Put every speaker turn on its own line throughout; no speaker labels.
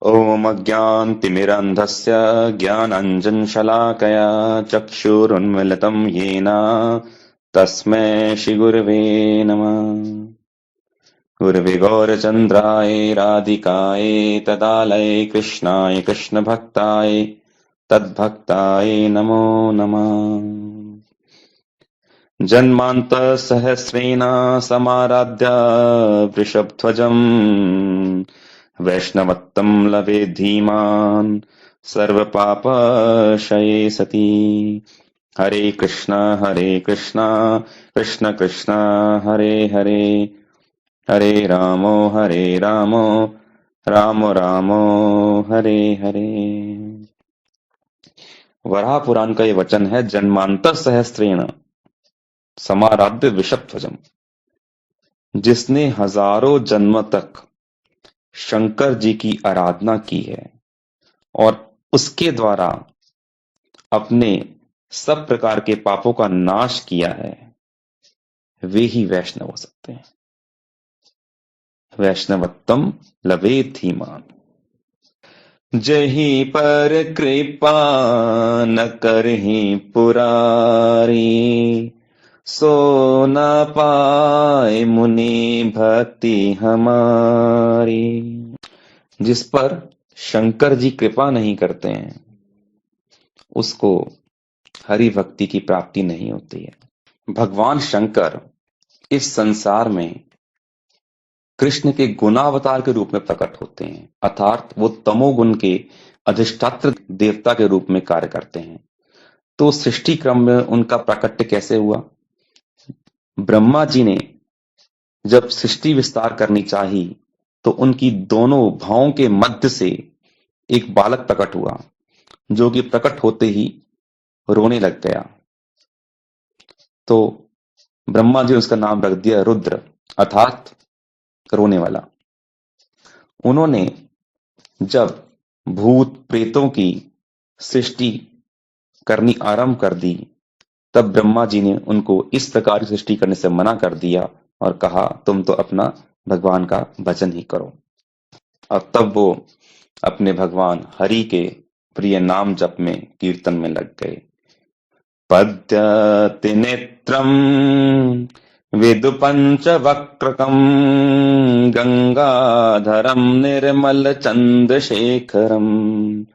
ॐ अज्ञानतिमिरान्धस्य ज्ञानाञ्जनशलाकया चक्षुरुन्मीलितं येन तस्मै श्रीगुरवे नमः। गुरवे गौरचन्द्राय राधिकाय तदालये कृष्णाय कृष्णभक्ताय तद्भक्ताय नमो नमः। जन्मान्तरसहस्रेण समाराध्य वृषभध्वजम् वैष्णवत्तं लभे धीमान् सर्वपापक्षये सति। हरे कृष्ण कृष्ण कृष्ण हरे हरे, हरे रामो राम रामो हरे हरे। वराह पुराण का ये वचन है, जन्मांतर सहस्रेण समाराध्य वृषभध्वजम। जिसने हजारों जन्म तक शंकर जी की आराधना की है और उसके द्वारा अपने सब प्रकार के पापों का नाश किया है, वे ही वैष्णव हो सकते हैं। वैष्णवत्तम लवे धीमान। जही पर कृपा न करही पुरारी, सो न पाए मुनि भक्ति हमारी। जिस पर शंकर जी कृपा नहीं करते हैं, उसको हरि भक्ति की प्राप्ति नहीं होती है। भगवान शंकर इस संसार में कृष्ण के गुणावतार के रूप में प्रकट होते हैं, अर्थात वो तमोगुण के अधिष्ठात्र देवता के रूप में कार्य करते हैं। तो सृष्टि क्रम में उनका प्राकट्य कैसे हुआ? ब्रह्मा जी ने जब सृष्टि विस्तार करनी चाही, तो उनकी दोनों भावों के मध्य से एक बालक प्रकट हुआ, जो कि प्रकट होते ही रोने लग गया। तो ब्रह्मा जी ने उसका नाम रख दिया रुद्र, अर्थात रोने वाला। उन्होंने जब भूत प्रेतों की सृष्टि करनी आरंभ कर दी, तब ब्रह्मा जी ने उनको इस प्रकार की सृष्टि करने से मना कर दिया और कहा, तुम तो अपना भगवान का भजन ही करो। और तब वो अपने भगवान हरि के प्रिय नाम जप में, कीर्तन में लग गए। पद्यति नेत्रम विदुपंचवक्त्रकं गंगाधरं निर्मल चंद्रशेखरम्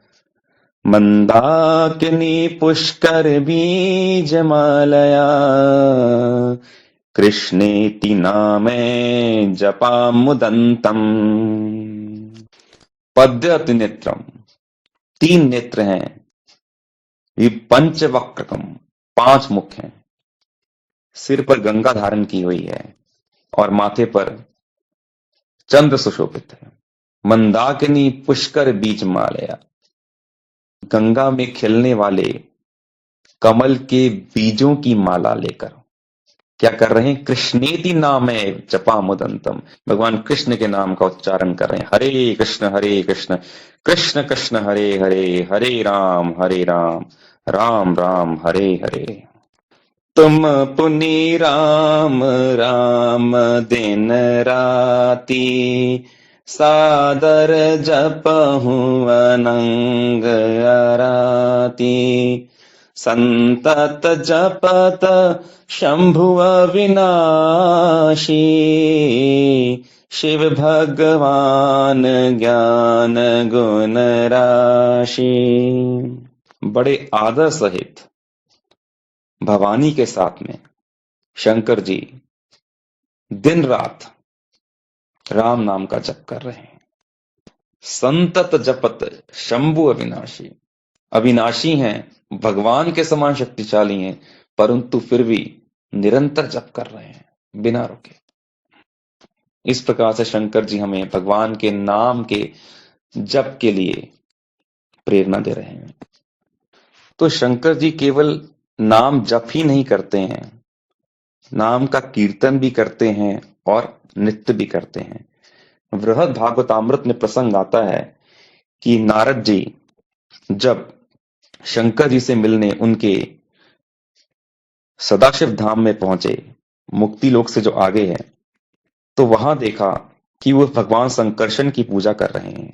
मंदाकिनी पुष्कर बीजमालया कृष्णेति नामे जपामुदन्तम्। पद्यति नेत्रम, तीन नेत्र हैं। पंचवक्त्रकम, पांच मुख हैं। सिर पर गंगा धारण की हुई है और माथे पर चंद्र सुशोभित है। मंदाकिनी पुष्कर बीज मालया, गंगा में खिलने वाले कमल के बीजों की माला लेकर क्या कर रहे हैं? कृष्णेति नाम है जपा मुदंतम, भगवान कृष्ण के नाम का उच्चारण कर रहे हैं। हरे कृष्ण कृष्ण कृष्ण हरे हरे, हरे राम राम राम हरे हरे। तुम पुनि राम राम दिन राती, सादर जपहु अनंग अराती। संतत जपत शंभु अविनाशी, शिव भगवान ज्ञान गुण राशि। बड़े आदर सहित भवानी के साथ में शंकर जी दिन रात राम नाम का जप कर रहे हैं। संतत जपत शंभु अविनाशी, अविनाशी हैं, भगवान के समान शक्तिशाली हैं, परंतु फिर भी निरंतर जप कर रहे हैं बिना रुके। इस प्रकार से शंकर जी हमें भगवान के नाम के जप के लिए प्रेरणा दे रहे हैं। तो शंकर जी केवल नाम जप ही नहीं करते हैं, नाम का कीर्तन भी करते हैं और नृत्य भी करते हैं। बृहद भागवतामृत में प्रसंग आता है कि नारद जी जब शंकर जी से मिलने उनके सदाशिव धाम में पहुंचे, मुक्ति लोक से जो आगे है, तो वहां देखा कि वो भगवान संकर्षण की पूजा कर रहे हैं।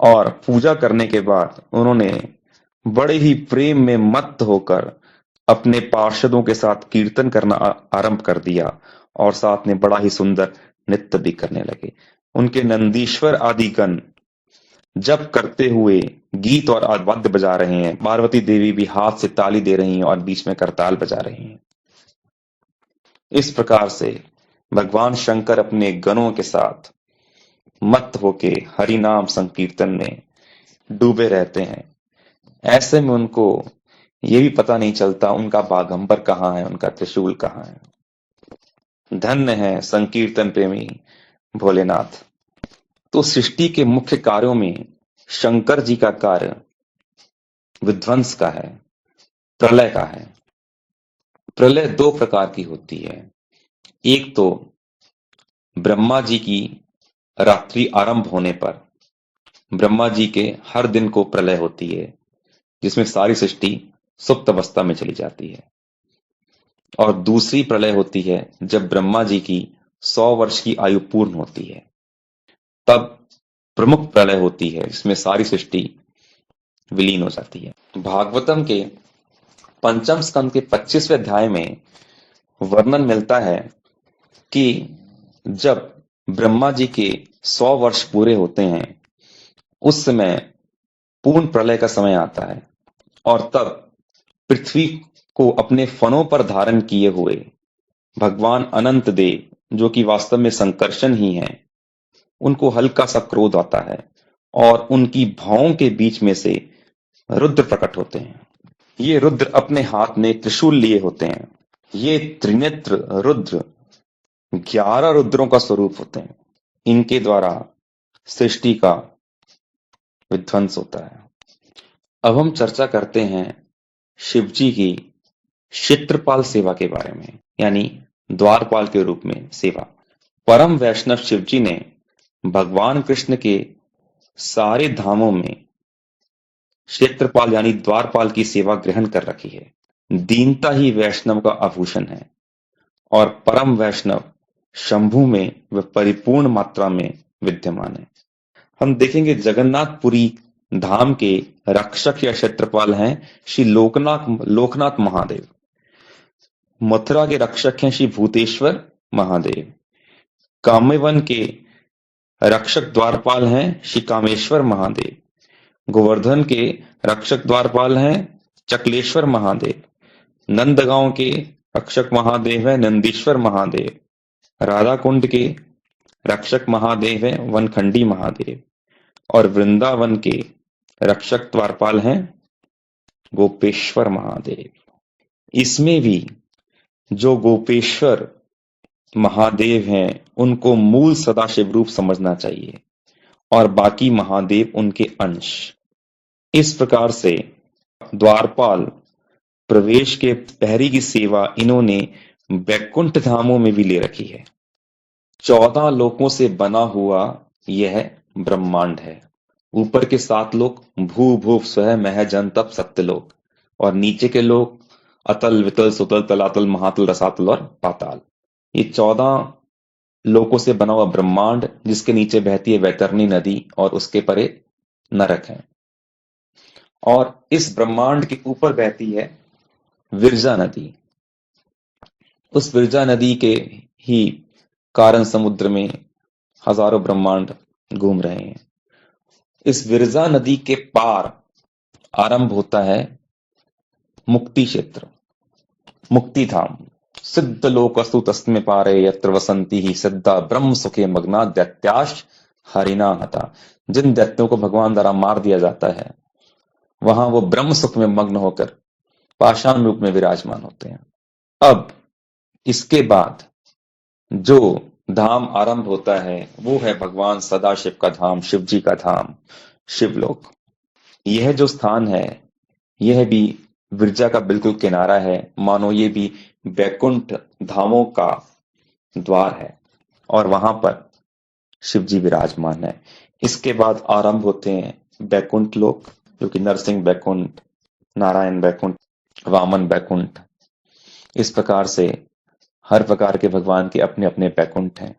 और पूजा करने के बाद उन्होंने बड़े ही प्रेम में मत्त होकर अपने पार्षदों के साथ कीर्तन करना आरंभ कर दिया और साथ में बड़ा ही सुंदर नृत्य भी करने लगे। उनके नंदीश्वर आदि गण जप करते हुए गीत और वाद्य बजा रहे हैं, पार्वती देवी भी हाथ से ताली दे रही हैं और बीच में करताल बजा रही हैं। इस प्रकार से भगवान शंकर अपने गणों के साथ मत्त होके हरि नाम संकीर्तन में डूबे रहते हैं। ऐसे में उनको ये भी पता नहीं चलता उनका बागंबर कहाँ है, उनका त्रिशूल कहाँ है। धन्य है संकीर्तन प्रेमी भोलेनाथ। तो सृष्टि के मुख्य कार्यों में शंकर जी का कार्य विध्वंस का है, प्रलय का है। प्रलय दो प्रकार की होती है। एक तो ब्रह्मा जी की रात्रि आरंभ होने पर ब्रह्मा जी के हर दिन को प्रलय होती है, जिसमें सारी सृष्टि सुप्त अवस्था में चली जाती है। और दूसरी प्रलय होती है जब ब्रह्मा जी की 100 वर्ष की आयु पूर्ण होती है, तब प्रमुख प्रलय होती है जिसमें सारी सृष्टि विलीन हो जाती है। भागवतम के पंचम स्कंद के 25वें अध्याय में वर्णन मिलता है कि जब ब्रह्मा जी के 100 वर्ष पूरे होते हैं, उस समय पूर्ण प्रलय का समय आता है और तब पृथ्वी को अपने फनों पर धारण किए हुए भगवान अनंत देव, जो कि वास्तव में संकर्षण ही हैं, उनको हल्का सा क्रोध आता है और उनकी भौं के बीच में से रुद्र प्रकट होते हैं। ये रुद्र अपने हाथ में त्रिशूल लिए होते हैं। ये त्रिनेत्र रुद्र 11 रुद्रों का स्वरूप होते हैं। इनके द्वारा सृष्टि का विध्वंस होता है। अब हम चर्चा करते हैं शिवजी की क्षेत्रपाल सेवा के बारे में, यानी द्वारपाल के रूप में सेवा। परम वैष्णव शिवजी ने भगवान कृष्ण के सारे धामों में क्षेत्रपाल यानी द्वारपाल की सेवा ग्रहण कर रखी है। दीनता ही वैष्णव का आभूषण है और परम वैष्णव शंभु में वह परिपूर्ण मात्रा में विद्यमान है। हम देखेंगे जगन्नाथपुरी धाम के रक्षक या क्षेत्रपाल हैं श्री लोकनाथ महादेव। मथुरा के रक्षक हैं श्री भूतेश्वर महादेव। कामेवन के रक्षक द्वारपाल हैं श्री कामेश्वर महादेव। गोवर्धन के रक्षक द्वारपाल हैं चकलेश्वर महादेव। नंदगांव के रक्षक महादेव है नंदीश्वर महादेव। राधा कुंड के रक्षक महादेव है वनखंडी महादेव और वृंदावन के रक्षक द्वारपाल हैं गोपेश्वर महादेव। इसमें भी जो गोपेश्वर महादेव हैं उनको मूल सदाशिव रूप समझना चाहिए और बाकी महादेव उनके अंश। इस प्रकार से द्वारपाल प्रवेश के पहरी की सेवा इन्होंने वैकुंठ धामों में भी ले रखी है। 14 लोकों से बना हुआ यह ब्रह्मांड है। ऊपर के 7 लोक भू भुव स्वह मह जन तप सत्यलोक और नीचे के लोक अतल वितल सुतल तलातल महातल रसातल और पाताल। ये 14 लोकों से बना हुआ ब्रह्मांड, जिसके नीचे बहती है वैतरणी नदी और उसके परे नरक है। और इस ब्रह्मांड के ऊपर बहती है विरजा नदी। उस विरजा नदी के ही कारण समुद्र में हजारों ब्रह्मांड घूम रहे हैं। इस विरजा नदी के पार आरंभ होता है मुक्ति क्षेत्र, मुक्ति धाम। सिद्ध लोकस्तु तस्मे पारे यत्र वसंती ही सिद्धा ब्रह्म सुखे मग्ना दैत्याश हरिना हता। जिन दैत्यों को भगवान द्वारा मार दिया जाता है, वहां वो ब्रह्म सुख में मग्न होकर पाषाण रूप में विराजमान होते हैं। अब इसके बाद जो धाम आरंभ होता है वो है भगवान सदाशिव का धाम, शिवजी का धाम, शिवलोक। यह जो स्थान है यह भी विरजा का बिल्कुल किनारा है, मानो ये भी वैकुंठ धामों का द्वार है और वहां पर शिवजी विराजमान है। इसके बाद आरंभ होते हैं वैकुंठ लोक, जो कि नरसिंह वैकुंठ, नारायण वैकुंठ, वामन वैकुंठ। इस प्रकार से हर प्रकार के भगवान के अपने अपने वैकुंठ हैं।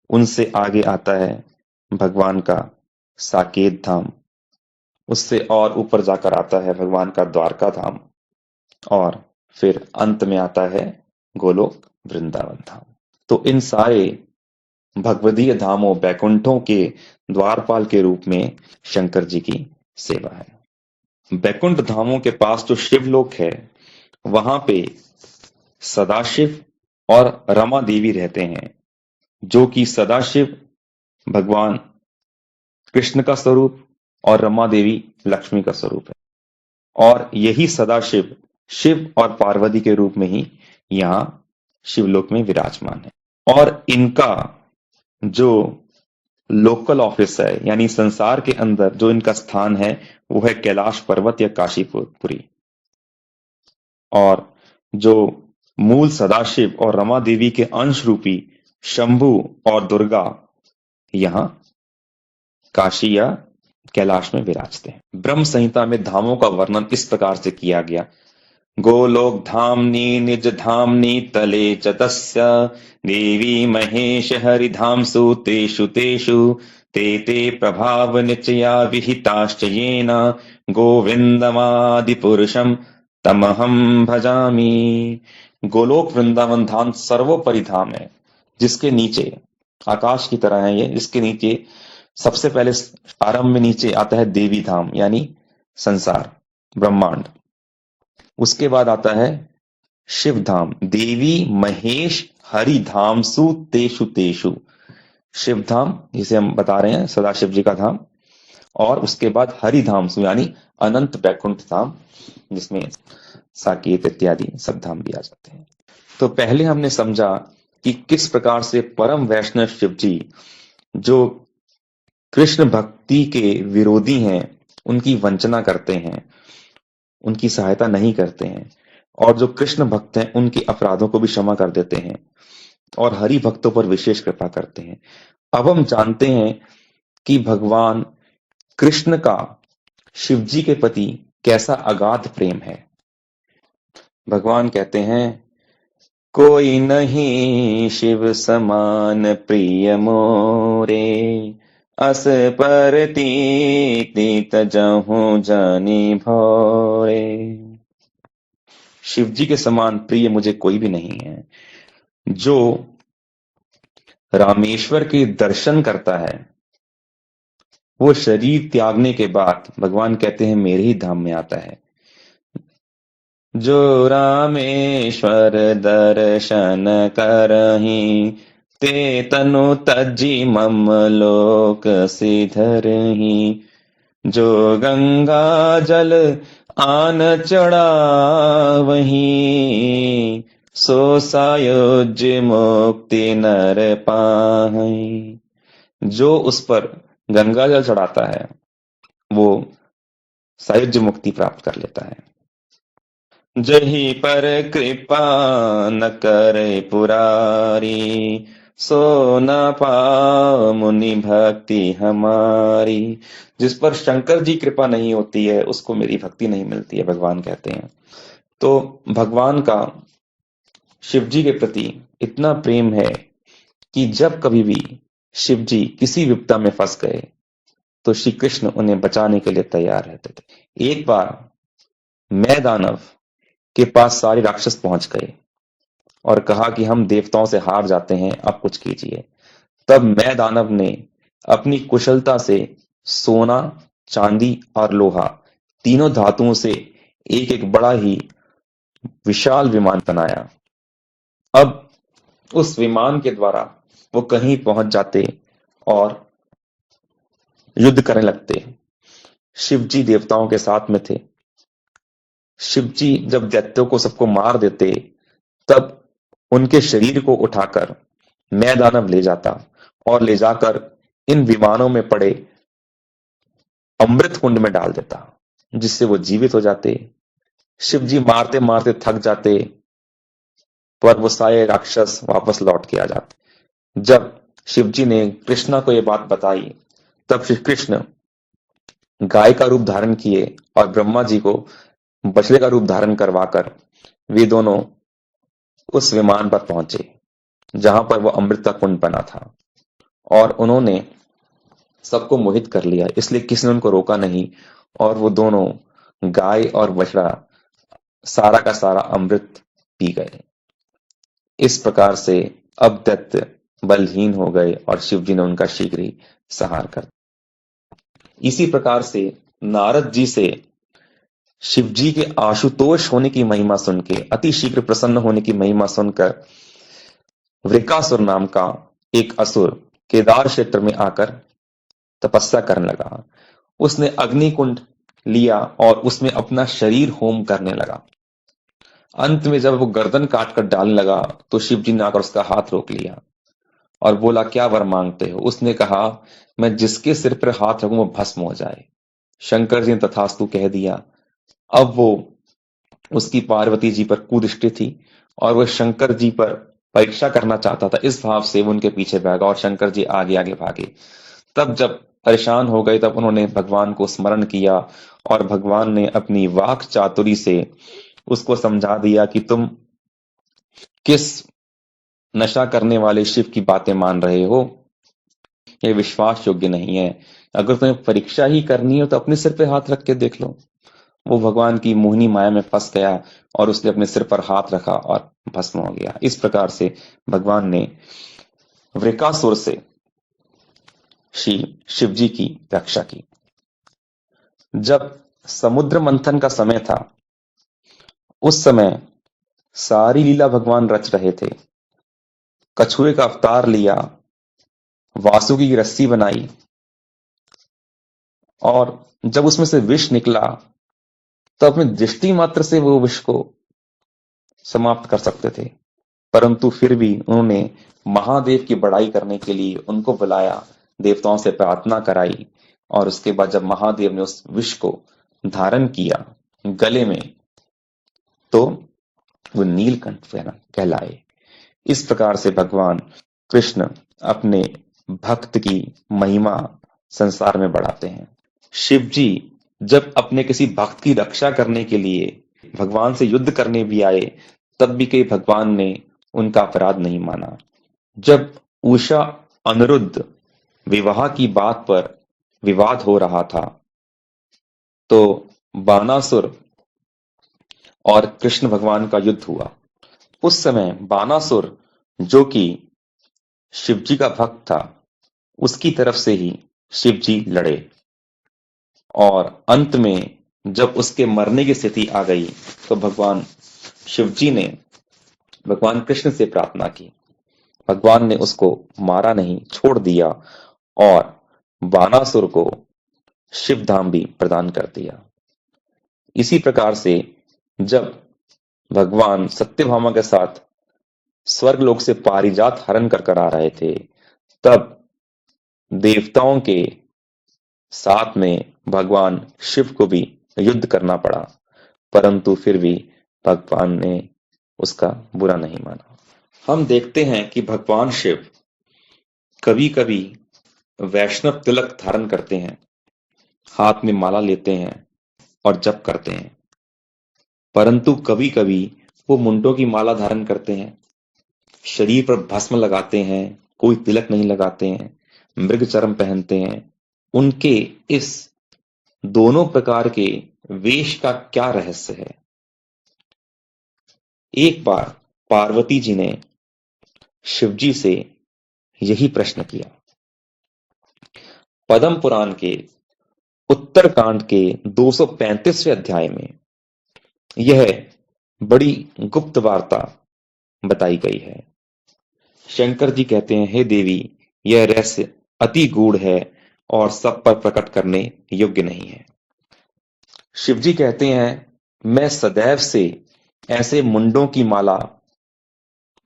उनसे आगे आता है भगवान का साकेत धाम, उससे और ऊपर जाकर आता है भगवान का द्वारका धाम, और फिर अंत में आता है गोलोक वृंदावन धाम। तो इन सारे भगवदीय धामों, बैकुंठों के द्वारपाल के रूप में शंकर जी की सेवा है। बैकुंठ धामों के पास जो शिवलोक है, वहां पे सदाशिव और रमा देवी रहते हैं, जो कि सदाशिव भगवान कृष्ण का स्वरूप और रमा देवी लक्ष्मी का स्वरूप है। और यही सदाशिव शिव और पार्वती के रूप में ही यहाँ शिवलोक में विराजमान है। और इनका जो लोकल ऑफिस है, यानी संसार के अंदर जो इनका स्थान है, वो है कैलाश पर्वत या काशीपुरी। और जो मूल सदाशिव और रमा देवी के अंश रूपी शंभु और दुर्गा यहाँ काशी या कैलाश में विराजते हैं। ब्रह्म संहिता में धामों का वर्णन इस प्रकार से किया गया: गोलोक धामनी निज धामनी तले च तस्य देवी महेश हरिधामसु तेषु तेषु ते ते प्रभाव निचया विहिताश्च येन गोविंदमादि पुरुषम तमहम भजामि। गोलोक वृंदावन धाम सर्वोपरि धाम है, जिसके नीचे आकाश की तरह है ये, जिसके नीचे सबसे पहले आरंभ में नीचे आता है देवी धाम, यानी संसार, ब्रह्मांड। उसके बाद आता है शिव धाम, देवी महेश हरि धामसु तेषु तेषु। शिव धाम जिसे हम बता रहे हैं सदाशिव जी का धाम, और उसके बाद हरि धामसु यानी अनंत बैकुंठ धाम, जिसमें साकेत इत्यादि सब धाम भी आ जाते हैं। तो पहले हमने समझा कि किस प्रकार से परम वैष्णव शिव जी, जो कृष्ण भक्ति के विरोधी हैं, उनकी वंचना करते हैं, उनकी सहायता नहीं करते हैं, और जो कृष्ण भक्त हैं उनके अपराधों को भी क्षमा कर देते हैं, और हरि भक्तों पर विशेष कृपा करते हैं। अब हम जानते हैं कि भगवान कृष्ण का शिव जी के प्रति कैसा अगाध प्रेम है। भगवान कहते हैं, कोई नहीं शिव समान प्रिय मोरे, अस पर तीत जहूं जानी भोरे। शिव जी के समान प्रिय मुझे कोई भी नहीं है। जो रामेश्वर के दर्शन करता है, वो शरीर त्यागने के बाद भगवान कहते हैं मेरे ही धाम में आता है। जो रामेश्वर दर्शन करही, ते तनु तज्जी मम लोक सिधरही। जो गंगा जल आन चढ़ावही, सो सायुज्य मुक्ति नर पाहि। जो उस पर गंगा जल चढ़ाता है, वो सायुज्य मुक्ति प्राप्त कर लेता है। जही पर कृपा न करे पुरारी, सो न पाओ मुनि भक्ति हमारी। जिस पर शंकर जी कृपा नहीं होती है, उसको मेरी भक्ति नहीं मिलती है, भगवान कहते हैं। तो भगवान का शिव जी के प्रति इतना प्रेम है कि जब कभी भी शिव जी किसी विपदा में फंस गए, तो श्री कृष्ण उन्हें बचाने के लिए तैयार रहते थे। एक बार मैं दानव के पास सारे राक्षस पहुंच गए और कहा कि हम देवताओं से हार जाते हैं, अब कुछ कीजिए। तब मैं दानव ने अपनी कुशलता से सोना, चांदी और लोहा, तीनों धातुओं से एक एक बड़ा ही विशाल विमान बनाया। अब उस विमान के द्वारा वो कहीं पहुंच जाते और युद्ध करने लगते। शिव जी देवताओं के साथ में थे। शिव जी जब दैत्यों को सबको मार देते, तब उनके शरीर को उठाकर मैं दानव ले जाता और ले जाकर इन विमानों में पड़े अमृत कुंड में डाल देता, जिससे वो जीवित हो जाते। शिव जी मारते मारते थक जाते, पर वो सारे राक्षस वापस लौट के आ जाते। जब शिव जी ने कृष्णा को ये बात बताई, तब श्री कृष्ण गाय का रूप धारण किए और ब्रह्मा जी को बछड़े का रूप धारण करवाकर वे दोनों उस विमान पर पहुंचे, जहां पर वो अमृत का कुंड बना था। और उन्होंने सबको मोहित कर लिया, इसलिए किसी ने उनको रोका नहीं और वो दोनों गाय और बछड़ा सारा का सारा अमृत पी गए। इस प्रकार से अब दैत्य बलहीन हो गए और शिव जी ने उनका शीघ्र ही संहार कर दिया। इसी प्रकार से नारद जी से शिव जी के आशुतोष होने की महिमा सुन के, अति शीघ्र प्रसन्न होने की महिमा सुनकर, वृकासुर नाम का एक असुर केदार क्षेत्र में आकर तपस्या करने लगा। उसने अग्निकुंड लिया और उसमें अपना शरीर होम करने लगा। अंत में जब वो गर्दन काट कर डालने लगा तो शिव जी ने आकर उसका हाथ रोक लिया और बोला, क्या वर मांगते हो? उसने कहा, मैं जिसके सिर पर हाथ रखूं वो भस्म हो जाए। शंकर जी ने तथास्तु कह दिया। अब वो उसकी पार्वती जी पर कुदृष्टि थी और वह शंकर जी पर परीक्षा करना चाहता था। इस भाव से वो उनके पीछे भागा और शंकर जी आगे आगे भागे। तब जब परेशान हो गए तब उन्होंने भगवान को स्मरण किया और भगवान ने अपनी वाक चातुरी से उसको समझा दिया कि तुम किस नशा करने वाले शिव की बातें मान रहे हो, ये विश्वास योग्य नहीं है। अगर तुम्हें परीक्षा ही करनी हो तो अपने सिर पे हाथ रख के देख लो। वो भगवान की मोहिनी माया में फंस गया और उसने अपने सिर पर हाथ रखा और भस्म हो गया। इस प्रकार से भगवान ने वृकासुर से शिव जी की रक्षा की। जब समुद्र मंथन का समय था, उस समय सारी लीला भगवान रच रहे थे। कछुए का अवतार लिया, वासुकी की रस्सी बनाई और जब उसमें से विष निकला तो अपनी दृष्टि मात्र से वो विष को समाप्त कर सकते थे, परंतु फिर भी उन्होंने महादेव की बड़ाई करने के लिए उनको बुलाया, देवताओं से प्रार्थना कराई और उसके बाद जब महादेव ने उस विष को धारण किया गले में तो वो नीलकंठ कहलाए। इस प्रकार से भगवान कृष्ण अपने भक्त की महिमा संसार में बढ़ाते हैं। शिव जी जब अपने किसी भक्त की रक्षा करने के लिए भगवान से युद्ध करने भी आए, तब भी कहीं भगवान ने उनका अपराध नहीं माना। जब उषा अनिरुद्ध विवाह की बात पर विवाद हो रहा था, तो बानासुर और कृष्ण भगवान का युद्ध हुआ। उस समय बानासुर, जो कि शिवजी का भक्त था, उसकी तरफ से ही शिवजी लड़े और अंत में जब उसके मरने की स्थिति आ गई तो भगवान शिवजी ने भगवान कृष्ण से प्रार्थना की। भगवान ने उसको मारा नहीं, छोड़ दिया और बानासुर को शिवधाम भी प्रदान कर दिया। इसी प्रकार से जब भगवान सत्यभामा के साथ स्वर्गलोक से पारिजात हरण कर आ रहे थे, तब देवताओं के साथ में भगवान शिव को भी युद्ध करना पड़ा, परंतु फिर भी भगवान ने उसका बुरा नहीं माना। हम देखते हैं कि भगवान शिव कभी कभी वैष्णव तिलक धारण करते हैं, हाथ में माला लेते हैं और जप करते हैं, परंतु कभी कभी वो मुंडों की माला धारण करते हैं, शरीर पर भस्म लगाते हैं, कोई तिलक नहीं लगाते हैं, मृग चर्म पहनते हैं। उनके इस दोनों प्रकार के वेश का क्या रहस्य है? एक बार पार्वती जी ने शिवजी से यही प्रश्न किया। पद्म पुराण के उत्तरकांड के 235वें अध्याय में यह बड़ी गुप्त वार्ता बताई गई है। शंकर जी कहते हैं, हे देवी, यह रहस्य अति गूढ़ है और सब पर प्रकट करने योग्य नहीं है। शिवजी कहते हैं, मैं सदैव से ऐसे मुंडों की माला,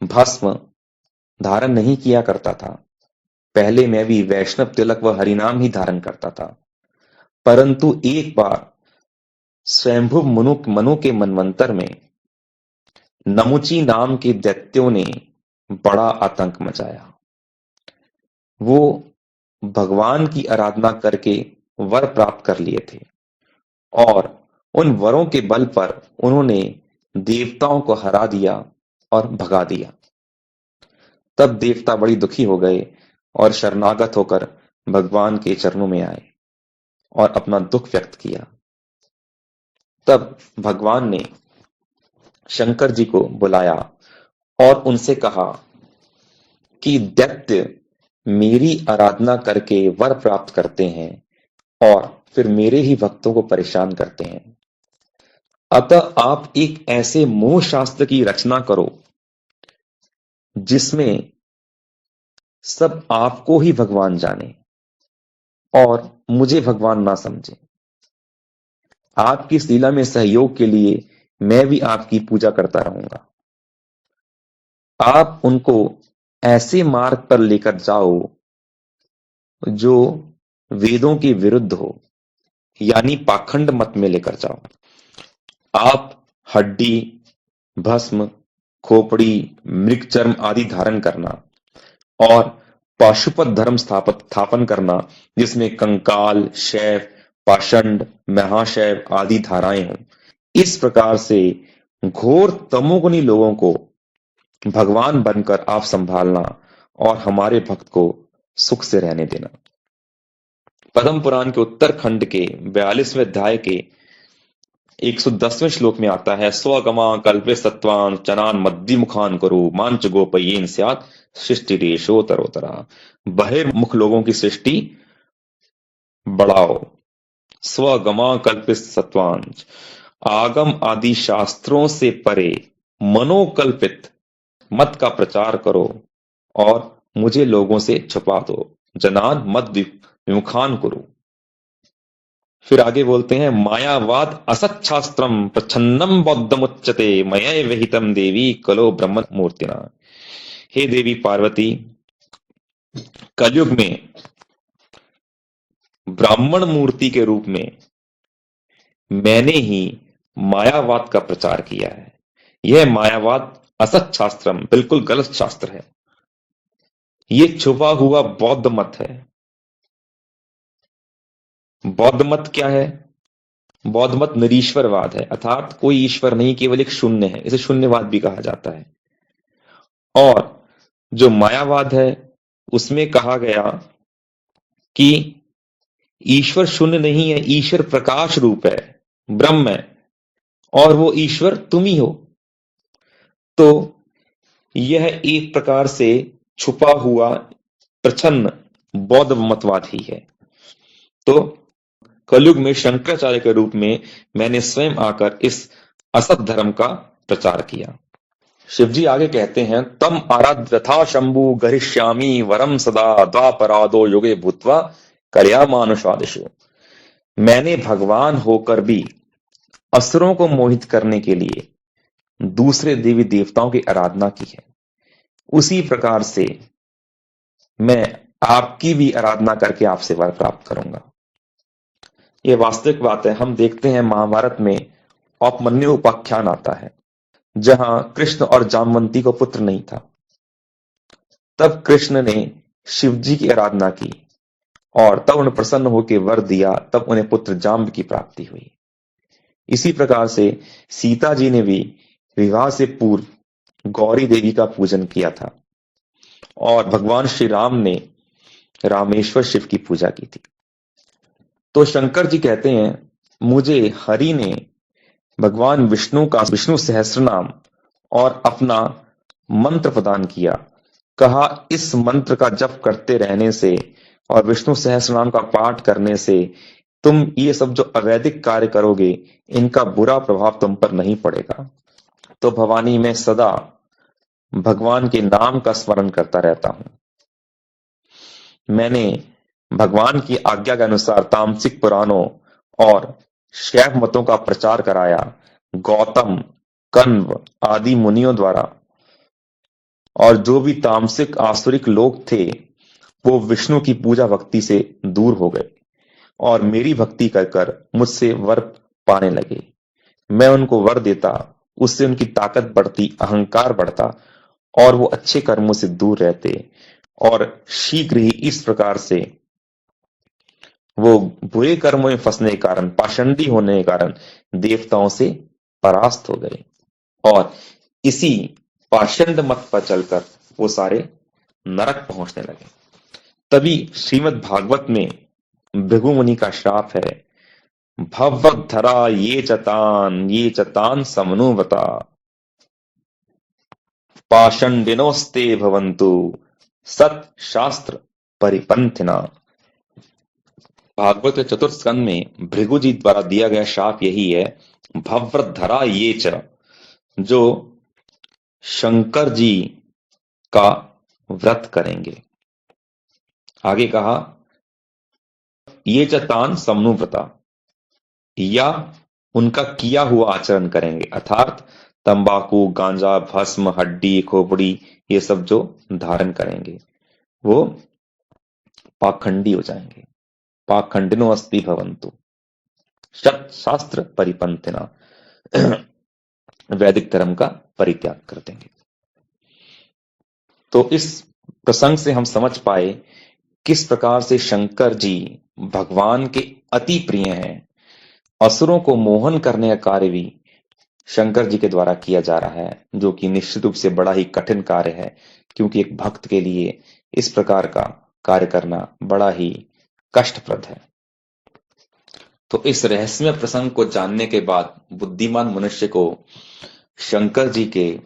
भस्म धारण नहीं किया करता था। पहले मैं भी वैष्णव तिलक व हरिनाम ही धारण करता था, परंतु एक बार स्वयंभु मनु के मनवंतर में नमुची नाम के दैत्यों ने बड़ा आतंक मचाया। वो भगवान की आराधना करके वर प्राप्त कर लिए थे और उन वरों के बल पर उन्होंने देवताओं को हरा दिया और भगा दिया। तब देवता बड़ी दुखी हो गए और शरणागत होकर भगवान के चरणों में आए और अपना दुख व्यक्त किया। तब भगवान ने शंकर जी को बुलाया और उनसे कहा कि दैत्य मेरी आराधना करके वर प्राप्त करते हैं और फिर मेरे ही भक्तों को परेशान करते हैं। अतः आप एक ऐसे मोह शास्त्र की रचना करो जिसमें सब आपको ही भगवान जाने और मुझे भगवान ना समझे। आपकी इस लीला में सहयोग के लिए मैं भी आपकी पूजा करता रहूंगा। आप उनको ऐसे मार्ग पर लेकर जाओ जो वेदों के विरुद्ध हो, यानी पाखंड मत में लेकर जाओ। आप हड्डी, भस्म, खोपड़ी, मृगचर्म आदि धारण करना और पाशुपत धर्म स्थापन करना, जिसमें कंकाल, शैव, पाषंड, महाशैव आदि धाराएं हों। इस प्रकार से घोर तमोगुणी लोगों को भगवान बनकर आप संभालना और हमारे भक्त को सुख से रहने देना। पद्म पुराण के उत्तरखंड के 42वें अध्याय के 110वें श्लोक में आता है, स्वगमा कल्पे सत्वान चनान मद्दि मुखान करो मांच गोपयेन स्यात् सृष्टि रेशोतरोतरा। बहिर्मुख लोगों की सृष्टि बढ़ाओ। स्वगमा कल्पित सत्वान, आगम आदि शास्त्रों से परे मनोकल्पित मत का प्रचार करो और मुझे लोगों से छुपा दो। जनान मद विमुखान करो। फिर आगे बोलते हैं, मायावाद असत शास्त्रम प्रच्छन्नम बौद्धमुच्यते मय विहितम देवी कलो ब्रह्म मूर्तिना। हे देवी पार्वती, कलयुग में ब्राह्मण मूर्ति के रूप में मैंने ही मायावाद का प्रचार किया है। यह मायावाद असत शास्त्रम, बिल्कुल गलत शास्त्र है। ये छुपा हुआ बौद्ध मत है। बौद्ध मत क्या है? बौद्ध मत निरीश्वरवाद है, अर्थात कोई ईश्वर नहीं, केवल एक शून्य है। इसे शून्यवाद भी कहा जाता है। और जो मायावाद है उसमें कहा गया कि ईश्वर शून्य नहीं है, ईश्वर प्रकाश रूप है, ब्रह्म है, और वो ईश्वर तुम ही हो। तो यह एक प्रकार से छुपा हुआ प्रच्छन्न बौद्ध मतवाद ही है। तो कलयुग में शंकराचार्य के रूप में मैंने स्वयं आकर इस असत धर्म का प्रचार किया। शिवजी आगे कहते हैं, तम आराध्यथा शंभु गरिष्यामि वरम सदा द्वापरादो युगे भूत्वा कल्यामानुषादिषु। मैंने भगवान होकर भी असुरों को मोहित करने के लिए दूसरे देवी देवताओं की आराधना की है। उसी प्रकार से मैं आपकी भी आराधना करके आपसे वर प्राप्त करूंगा। यह वास्तविक बात है। हम देखते हैं महाभारत में औपमन्यु उपाख्यान आता है, जहां कृष्ण और जामवंती को पुत्र नहीं था। तब कृष्ण ने शिवजी की आराधना की और तब उन्हें प्रसन्न होकर वर दिया। तब उन्हें पुत्र जाम्ब की प्राप्ति हुई। इसी प्रकार से सीता जी ने भी विवाह से पूर्व गौरी देवी का पूजन किया था और भगवान श्री राम ने रामेश्वर शिव की पूजा की थी। तो शंकर जी कहते हैं, मुझे हरि ने भगवान विष्णु का विष्णु सहस्त्रनाम और अपना मंत्र प्रदान किया। कहा, इस मंत्र का जप करते रहने से और विष्णु सहस्त्रनाम का पाठ करने से तुम ये सब जो अवैधिक कार्य करोगे, इनका बुरा प्रभाव तुम पर नहीं पड़ेगा। तो भवानी, मैं सदा भगवान के नाम का स्मरण करता रहता हूं। मैंने भगवान की आज्ञा के अनुसार तामसिक पुराणों और शैव मतों का प्रचार कराया। गौतम, कण्व आदि मुनियों द्वारा, और जो भी तामसिक आसुरिक लोग थे वो विष्णु की पूजा भक्ति से दूर हो गए और मेरी भक्ति कर कर मुझसे वर पाने लगे। मैं उनको वर देता, उससे उनकी ताकत बढ़ती, अहंकार बढ़ता और वो अच्छे कर्मों से दूर रहते और शीघ्र ही इस प्रकार से वो बुरे कर्मों में फंसने के कारण, पाषंडी होने के कारण देवताओं से परास्त हो गए और इसी पाषंड मत पर चलकर वो सारे नरक पहुंचने लगे। तभी श्रीमद् भागवत में भृगु मुनि का श्राप है, भवद्धरा ये चतान समनुवता पाषंडिनोस्ते भवन्तु सत शास्त्र परिपंथिना। भागवत के चतुर्थ स्कंद में भृगु जी द्वारा दिया गया शाप यही है, भवद्धरा ये च, जो शंकर जी का व्रत करेंगे। आगे कहा ये चतान समनुव्रता, या उनका किया हुआ आचरण करेंगे, अर्थात तंबाकू, गांजा, भस्म, हड्डी, खोपड़ी, ये सब जो धारण करेंगे वो पाखंडी हो जाएंगे। पाखंडिनो अस्ति भवन्तु सत शास्त्र परिपंथिना, वैदिक धर्म का परित्याग कर देंगे। तो इस प्रसंग से हम समझ पाए किस प्रकार से शंकर जी भगवान के अति प्रिय हैं। असुरों को मोहन करने का कार्य भी शंकर जी के द्वारा किया जा रहा है, जो कि निश्चित रूप से बड़ा ही कठिन कार्य है, क्योंकि एक भक्त के लिए इस प्रकार का कार्य करना बड़ा ही कष्टप्रद है। तो इस रहस्यमय प्रसंग को जानने के बाद बुद्धिमान मनुष्य को शंकर जी के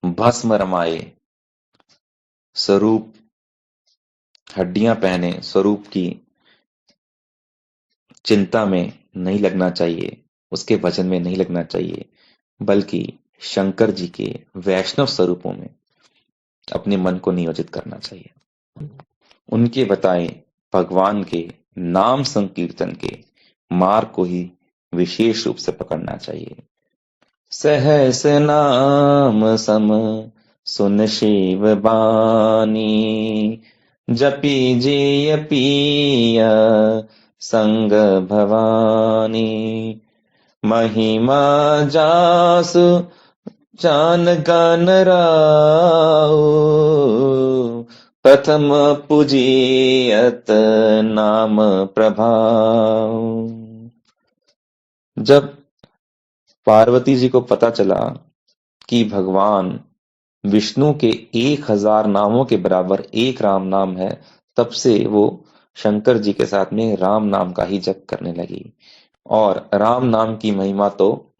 भस्म रमाए स्वरूप, हड्डियां पहने स्वरूप की चिंता में नहीं लगना चाहिए, उसके भजन में नहीं लगना चाहिए, बल्कि शंकर जी के वैष्णव स्वरूपों में अपने मन को नियोजित करना चाहिए। उनके बताए भगवान के नाम संकीर्तन के मार्ग को ही विशेष रूप से पकड़ना चाहिए। सहस नाम सम सुन शिव बानी, जपी जेय पिया संग भवानी, महिमा जासु जान गान राउ, प्रथम पूजियत नाम प्रभाव। जब पार्वती जी को पता चला कि भगवान विष्णु के 1000 नामों के बराबर एक राम नाम है, तब से वो शंकर जी के साथ में राम नाम का ही जप करने लगी। और राम नाम की महिमा तो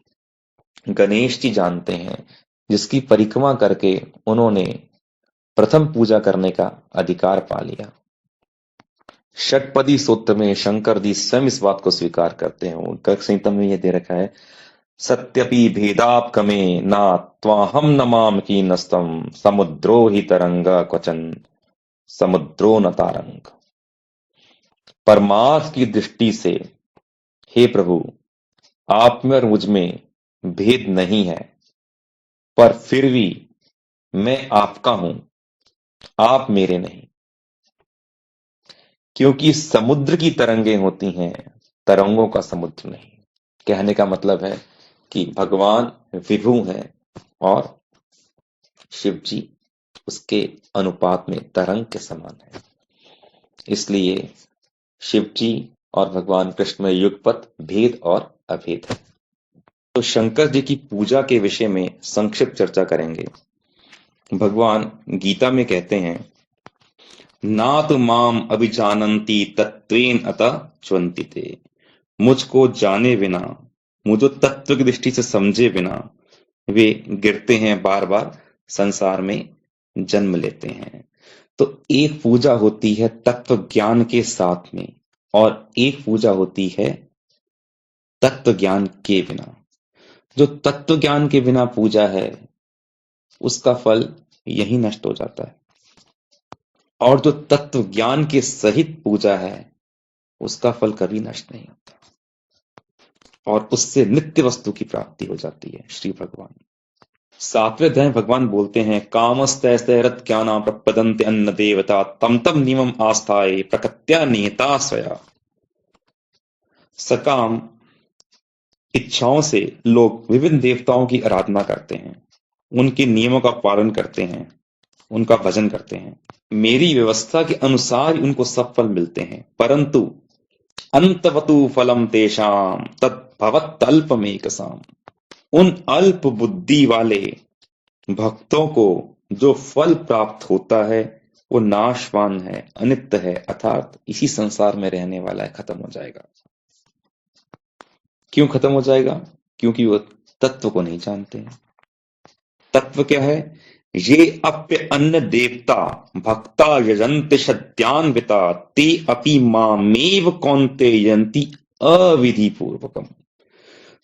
गणेश जी जानते हैं, जिसकी परिक्रमा करके उन्होंने प्रथम पूजा करने का अधिकार पा लिया। षटपदी सूत्र में शंकर जी स्वयं इस बात को स्वीकार करते हैं। गर्ग संहिता में यह दे रखा है, सत्यपि भेदापगमे नात्वाहं नमामि कीनस्तम, समुद्रो हि तरंग क्वचन समुद्रो न तारंग। परमार्थ की दृष्टि से हे प्रभु, आप में और मुझ में भेद नहीं है, पर फिर भी मैं आपका हूं, आप मेरे नहीं। क्योंकि समुद्र की तरंगें होती हैं, तरंगों का समुद्र नहीं। कहने का मतलब है कि भगवान विभु हैं और शिव जी उसके अनुपात में तरंग के समान है। इसलिए शिव जी और भगवान कृष्ण में युगपत भेद और अभेद है। तो शंकर जी की पूजा के विषय में संक्षिप्त चर्चा करेंगे। भगवान गीता में कहते हैं, नात माम अभिजानन्ति तत्वेन अतः च्वन्ति ते। मुझको जाने बिना, मुझे तत्व की दृष्टि से समझे बिना वे गिरते हैं, बार बार संसार में जन्म लेते हैं। तो एक पूजा होती है तत्व ज्ञान के साथ में, और एक पूजा होती है तत्व ज्ञान के बिना। जो तत्व ज्ञान के बिना पूजा है उसका फल यही नष्ट हो जाता है, और जो तत्व ज्ञान के सहित पूजा है उसका फल कभी नष्ट नहीं होता, और उससे नित्य वस्तु की प्राप्ति हो जाती है। श्री भगवान 7वें अध्याय भगवान बोलते हैं, कामस्तैस्तैरत ज्ञाना प्रपदन्ते अन्न देवता तम तम नियमम आस्थाए प्रकृत्या नियता स्वया। सकाम इच्छाओं से लोग विभिन्न देवताओं की आराधना करते हैं, उनके नियमों का पालन करते हैं, उनका भजन करते हैं। मेरी व्यवस्था के अनुसार उनको सब फल मिलते हैं, परंतु अंतवतु फलम तेषाम तद्भवत्यल्पमेकसाम। उन अल्प बुद्धि वाले भक्तों को जो फल प्राप्त होता है वो नाशवान है, अनित्य है, अर्थात इसी संसार में रहने वाला है, खत्म हो जाएगा। क्यों खत्म हो जाएगा? क्योंकि वो तत्व को नहीं जानते हैं। तत्व क्या है? ये अप्य अन्न देवता भक्ता यजन्ति सत्यान्विता ते अपि मामेव कौन्तेयन्ति अविधि पूर्वकम।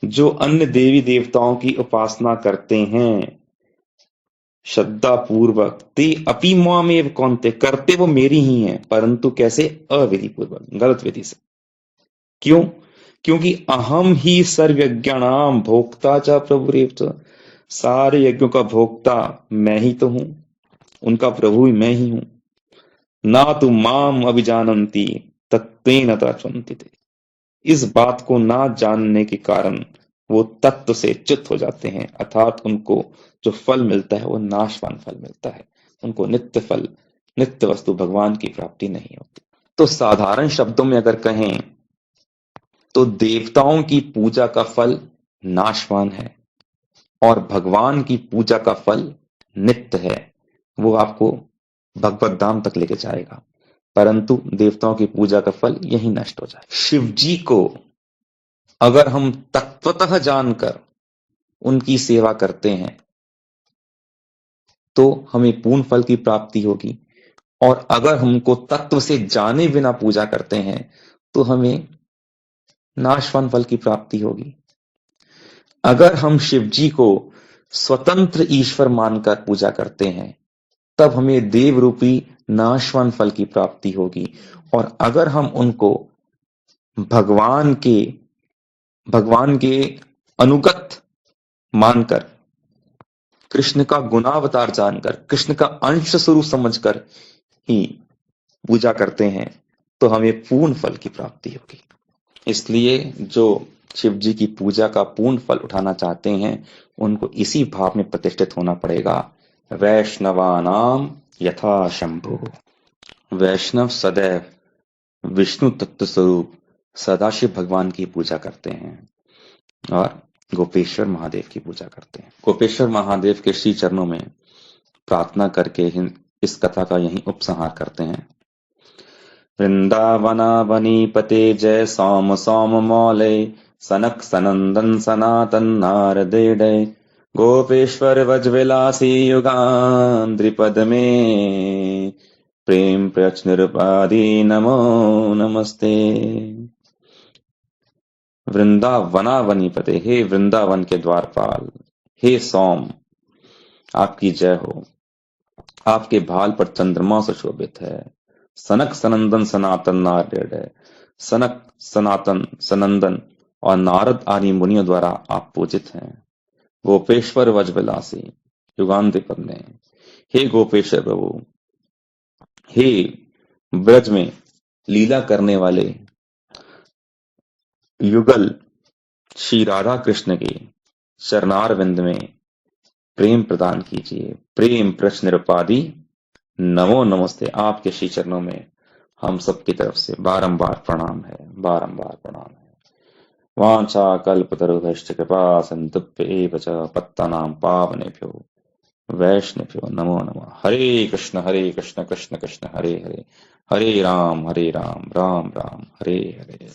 जो अन्य देवी देवताओं की उपासना करते हैं श्रद्धा पूर्वक, ते अपि मामेव कौन्ते, करते वो मेरी ही हैं, परंतु कैसे? अविधि पूर्वक, गलत विधि से। क्यों? क्योंकि अहम ही सर्वयज्ञानाम भोक्ता च प्रभुरेव च। सारे यज्ञों का भोक्ता मैं ही तो हूं, उनका प्रभु ही मैं ही हूं। ना तु माम अभिजानन्ति तत्वेन तच्वन्ति ते। इस बात को ना जानने के कारण वो तत्व से च्युत हो जाते हैं, अर्थात उनको जो फल मिलता है वो नाशवान फल मिलता है। उनको नित्य फल, नित्य वस्तु भगवान की प्राप्ति नहीं होती। तो साधारण शब्दों में अगर कहें तो देवताओं की पूजा का फल नाशवान है और भगवान की पूजा का फल नित्य है। वो आपको भगवत धाम तक लेके जाएगा, परंतु देवताओं की पूजा का फल यही नष्ट हो जाए। शिव जी को अगर हम तत्वतः जानकर उनकी सेवा करते हैं तो हमें पूर्ण फल की प्राप्ति होगी, और अगर हमको तत्व से जाने बिना पूजा करते हैं तो हमें नाशवान फल की प्राप्ति होगी। अगर हम शिव जी को स्वतंत्र ईश्वर मानकर पूजा करते हैं तब हमें देव रूपी नाशवान फल की प्राप्ति होगी, और अगर हम उनको भगवान के अनुगत मानकर, कृष्ण का गुणावतार जानकर, कृष्ण का अंश स्वरूप समझकर ही पूजा करते हैं तो हमें पूर्ण फल की प्राप्ति होगी। इसलिए जो शिव जी की पूजा का पूर्ण फल उठाना चाहते हैं उनको इसी भाव में प्रतिष्ठित होना पड़ेगा, वैष्णवानाम यथा शंभु। वैष्णव सदैव विष्णु तत्व स्वरूप सदाशिव भगवान की पूजा करते हैं और गोपेश्वर महादेव की पूजा करते हैं। गोपेश्वर महादेव के श्री चरणों में प्रार्थना करके इस कथा का यही उपसंहार करते हैं। वृंदावनावनीपते जय सौम सौम मौले सनक सनंदन सनातन नारदेडय गोपेश्वर व्रजविलासी युगांद्रिपद में प्रेम प्रच निरुपादि नमो नमस्ते। वृंदावनावनीपते, हे वृंदावन के द्वारपाल, हे सौम आपकी जय हो। आपके भाल पर चंद्रमा सुशोभित है। सनक सनंदन सनातन नारद है। सनक, सनातन, सनंदन और नारद आदि मुनियों द्वारा आप पूजित हैं। गोपेश्वर व्रजविलासी युगांतिपद में, हे गोपेश्वर प्रभु, हे ब्रज में लीला करने वाले युगल श्री राधा कृष्ण के चरणार विंद में प्रेम प्रदान कीजिए। प्रेम प्रश्न निरुपादि नमो नमस्ते। आपके श्री चरणों में हम सबकी तरफ से बारंबार प्रणाम है, बारंबार प्रणाम है। वांछा कल्पतरुभ्यश्च कृपा सिन्धुभ्य एव च पत्तानां पावनेभ्यो वैष्णवेभ्यो नमो नमः। हरे कृष्ण कृष्ण कृष्ण हरे हरे, हरे राम राम राम हरे हरे।